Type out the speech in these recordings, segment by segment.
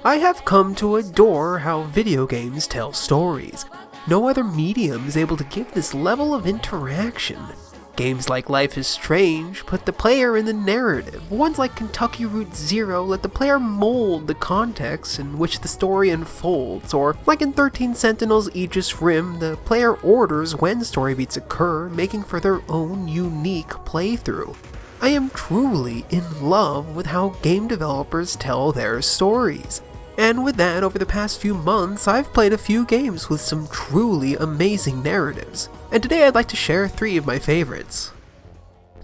I have come to adore how video games tell stories. No other medium is able to give this level of interaction. Games like Life is Strange put the player in the narrative. Ones like Kentucky Route Zero let the player mold the context in which the story unfolds, or like in 13 Sentinels Aegis Rim, the player orders when story beats occur, making for their own unique playthrough. I am truly in love with how game developers tell their stories. And with that, over the past few months, I've played a few games with some truly amazing narratives. And today I'd like to share 3 of my favorites.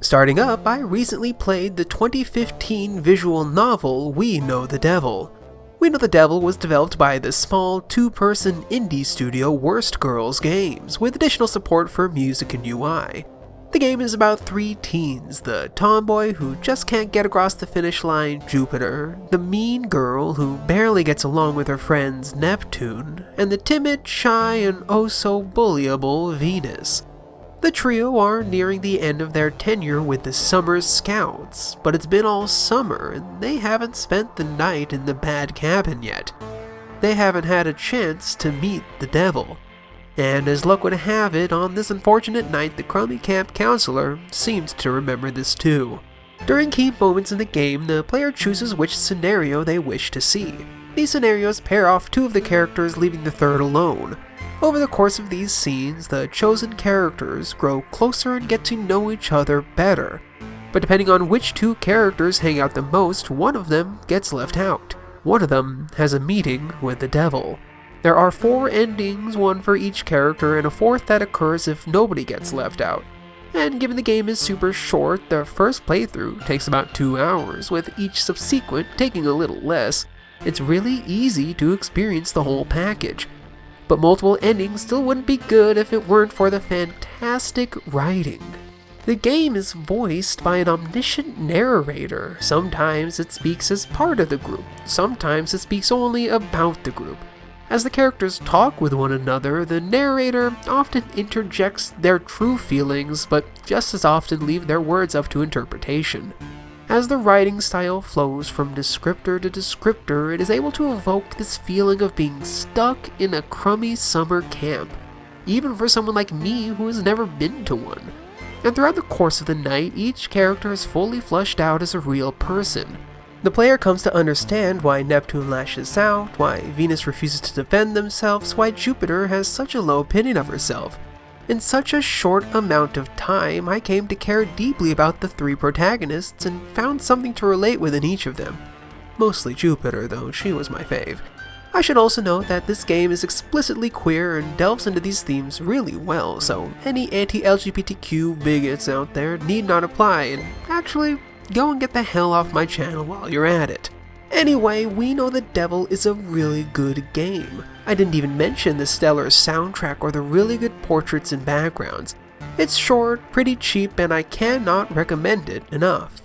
Starting up, I recently played the 2015 visual novel We Know the Devil. We Know the Devil was developed by the small 2-person indie studio Worst Girls Games, with additional support for music and UI. The game is about 3 teens, the tomboy who just can't get across the finish line, Jupiter, the mean girl who barely gets along with her friends, Neptune, and the timid, shy, and oh-so-bullyable Venus. The trio are nearing the end of their tenure with the Summer Scouts, but it's been all summer and they haven't spent the night in the bad cabin yet. They haven't had a chance to meet the devil. And as luck would have it, on this unfortunate night, the crummy camp counselor seems to remember this too. During key moments in the game, the player chooses which scenario they wish to see. These scenarios pair off 2 of the characters, leaving the third alone. Over the course of these scenes, the chosen characters grow closer and get to know each other better. But depending on which 2 characters hang out the most, one of them gets left out. One of them has a meeting with the devil. There are 4 endings, 1 for each character, and a 4th that occurs if nobody gets left out. And given the game is super short, the first playthrough takes about 2 hours, with each subsequent taking a little less. It's really easy to experience the whole package. But multiple endings still wouldn't be good if it weren't for the fantastic writing. The game is voiced by an omniscient narrator. Sometimes it speaks as part of the group, sometimes it speaks only about the group. As the characters talk with one another, the narrator often interjects their true feelings, but just as often leave their words up to interpretation. As the writing style flows from descriptor to descriptor, it is able to evoke this feeling of being stuck in a crummy summer camp, even for someone like me who has never been to one. And throughout the course of the night, each character is fully fleshed out as a real person. The player comes to understand why Neptune lashes out, why Venus refuses to defend themselves, why Jupiter has such a low opinion of herself. In such a short amount of time, I came to care deeply about the 3 protagonists and found something to relate with in each of them. Mostly Jupiter, though she was my fave. I should also note that this game is explicitly queer and delves into these themes really well, so any anti-LGBTQ bigots out there need not apply, and actually, go and get the hell off my channel while you're at it. Anyway, We Know the Devil is a really good game. I didn't even mention the stellar soundtrack or the really good portraits and backgrounds. It's short, pretty cheap, and I cannot recommend it enough.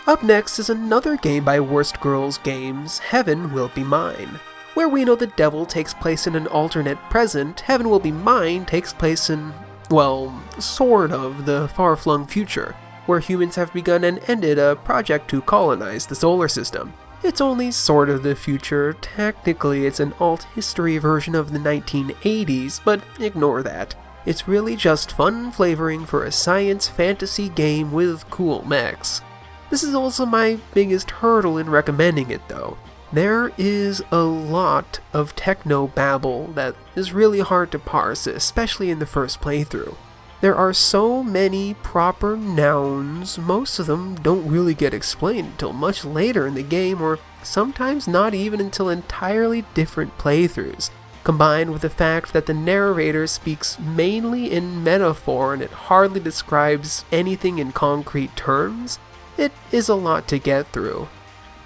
Up next is another game by Worst Girls Games, Heaven Will Be Mine. Where We Know the Devil takes place in an alternate present, Heaven Will Be Mine takes place in, well, sort of the far-flung future, where humans have begun and ended a project to colonize the solar system. It's only sort of the future. Technically, it's an alt-history version of the 1980s, but ignore that. It's really just fun flavoring for a science fantasy game with cool mechs. This is also my biggest hurdle in recommending it though. There is a lot of techno babble that is really hard to parse, especially in the first playthrough. There are so many proper nouns, most of them don't really get explained until much later in the game, or sometimes not even until entirely different playthroughs, combined with the fact that the narrator speaks mainly in metaphor and it hardly describes anything in concrete terms. It is a lot to get through.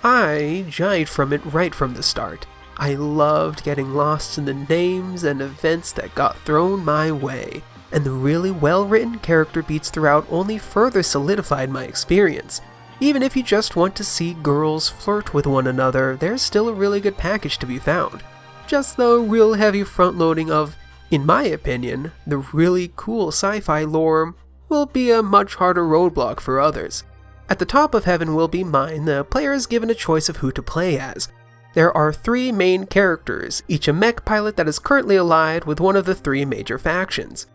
I jied from it right from the start. I loved getting lost in the names and events that got thrown my way, and the really well-written character beats throughout only further solidified my experience. Even if you just want to see girls flirt with one another, there's still a really good package to be found. Just the real heavy front-loading of, in my opinion, the really cool sci-fi lore will be a much harder roadblock for others. At the top of Heaven Will Be Mine, the player is given a choice of who to play as. There are 3 main characters, each a mech pilot that is currently allied with one of the 3 major factions.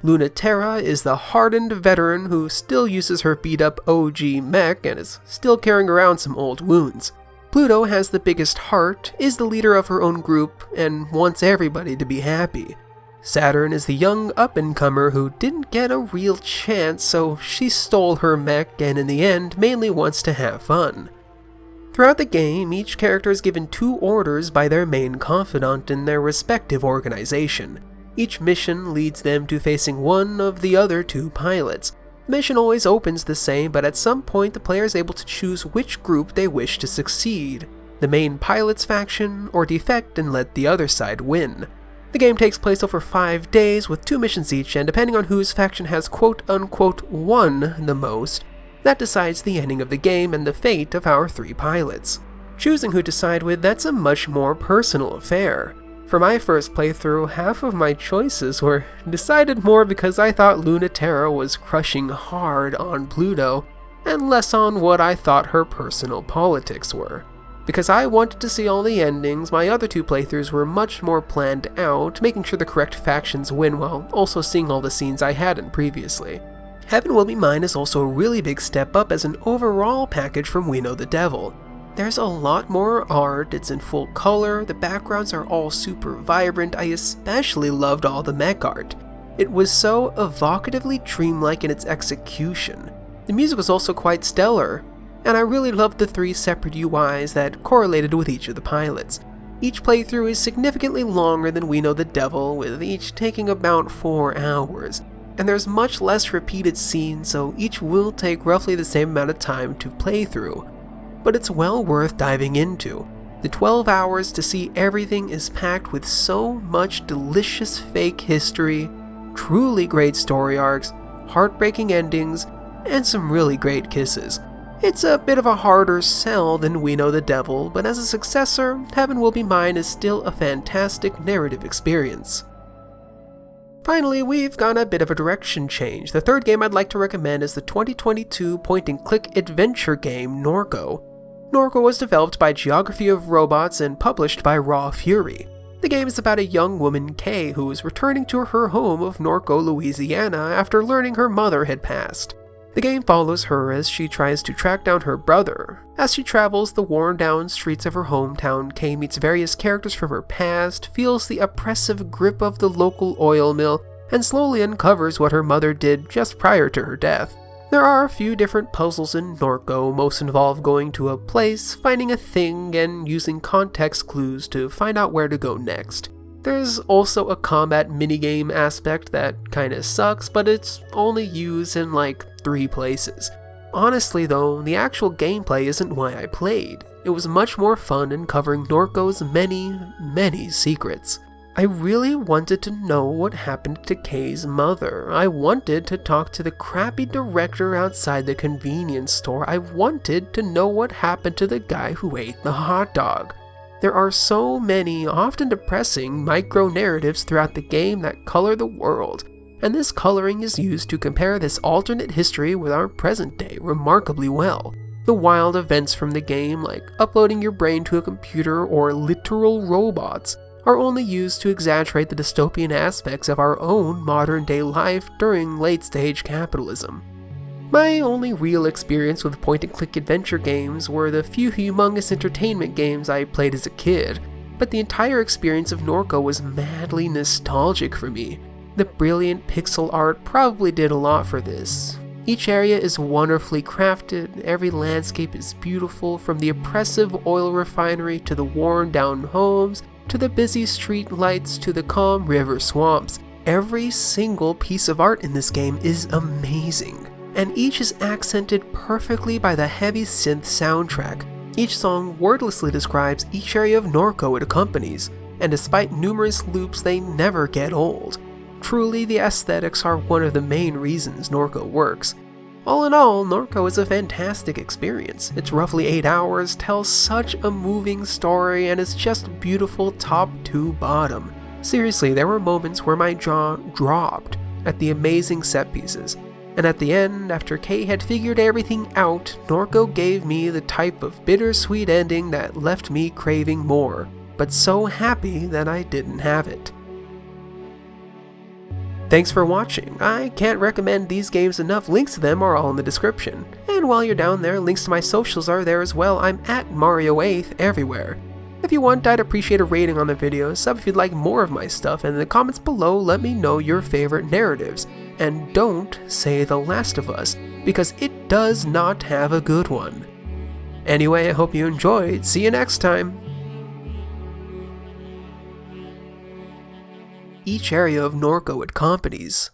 Lunaterra is the hardened veteran who still uses her beat-up OG mech and is still carrying around some old wounds. Pluto has the biggest heart, is the leader of her own group, and wants everybody to be happy. Saturn is the young up-and-comer who didn't get a real chance, so she stole her mech and in the end mainly wants to have fun. Throughout the game, each character is given 2 orders by their main confidant in their respective organization. Each mission leads them to facing one of the other 2 pilots. The mission always opens the same, but at some point the player is able to choose which group they wish to succeed, the main pilot's faction, or defect and let the other side win. The game takes place over 5 days with 2 missions each, and depending on whose faction has quote-unquote won the most, that decides the ending of the game and the fate of our 3 pilots. Choosing who to side with, that's a much more personal affair. For my first playthrough, half of my choices were decided more because I thought Lunaterra was crushing hard on Pluto, and less on what I thought her personal politics were. Because I wanted to see all the endings, my other 2 playthroughs were much more planned out, making sure the correct factions win while also seeing all the scenes I hadn't previously. Heaven Will Be Mine is also a really big step up as an overall package from We Know the Devil. There's a lot more art, it's in full color, the backgrounds are all super vibrant, I especially loved all the mech art. It was so evocatively dreamlike in its execution. The music was also quite stellar, and I really loved the 3 separate UIs that correlated with each of the pilots. Each playthrough is significantly longer than We Know the Devil, with each taking about 4 hours. And there's much less repeated scenes, so each will take roughly the same amount of time to play through. But it's well worth diving into. The 12 hours to see everything is packed with so much delicious fake history, truly great story arcs, heartbreaking endings, and some really great kisses. It's a bit of a harder sell than We Know the Devil, but as a successor, Heaven Will Be Mine is still a fantastic narrative experience. Finally, we've got a bit of a direction change. The 3rd game I'd like to recommend is the 2022 point-and-click adventure game Norco. Norco was developed by Geography of Robots and published by Raw Fury. The game is about a young woman, Kay, who is returning to her home of Norco, Louisiana after learning her mother had passed. The game follows her as she tries to track down her brother. As she travels the worn-down streets of her hometown, Kay meets various characters from her past, feels the oppressive grip of the local oil mill, and slowly uncovers what her mother did just prior to her death. There are a few different puzzles in Norco, most involve going to a place, finding a thing, and using context clues to find out where to go next. There's also a combat minigame aspect that kinda sucks, but it's only used in like 3 places. Honestly though, the actual gameplay isn't why I played. It was much more fun in covering Norco's many secrets. I really wanted to know what happened to Kay's mother. I wanted to talk to the crappy director outside the convenience store. I wanted to know what happened to the guy who ate the hot dog. There are so many, often depressing, micro-narratives throughout the game that color the world, and this coloring is used to compare this alternate history with our present day remarkably well. The wild events from the game, like uploading your brain to a computer or literal robots, are only used to exaggerate the dystopian aspects of our own modern-day life during late-stage capitalism. My only real experience with point-and-click adventure games were the few humongous entertainment games I played as a kid, but the entire experience of Norco was madly nostalgic for me. The brilliant pixel art probably did a lot for this. Each area is wonderfully crafted, every landscape is beautiful, from the oppressive oil refinery to the worn-down homes, to the busy street lights to the calm river swamps. Every single piece of art in this game is amazing, and each is accented perfectly by the heavy synth soundtrack. Each song wordlessly describes each area of Norco it accompanies, and despite numerous loops, they never get old. Truly, the aesthetics are one of the main reasons Norco works. All in all, Norco is a fantastic experience. It's roughly 8 hours, tells such a moving story, and is just beautiful top to bottom. Seriously, there were moments where my jaw dropped at the amazing set pieces. And at the end, after Kay had figured everything out, Norco gave me the type of bittersweet ending that left me craving more, but so happy that I didn't have it. Thanks for watching. I can't recommend these games enough. Links to them are all in the description. And while you're down there, links to my socials are there as well. I'm at Mario8th everywhere. If you want, I'd appreciate a rating on the video, sub if you'd like more of my stuff, and in the comments below let me know your favorite narratives. And don't say The Last of Us, because it does not have a good one. Anyway, I hope you enjoyed. See you next time! Each area of Norco accompanies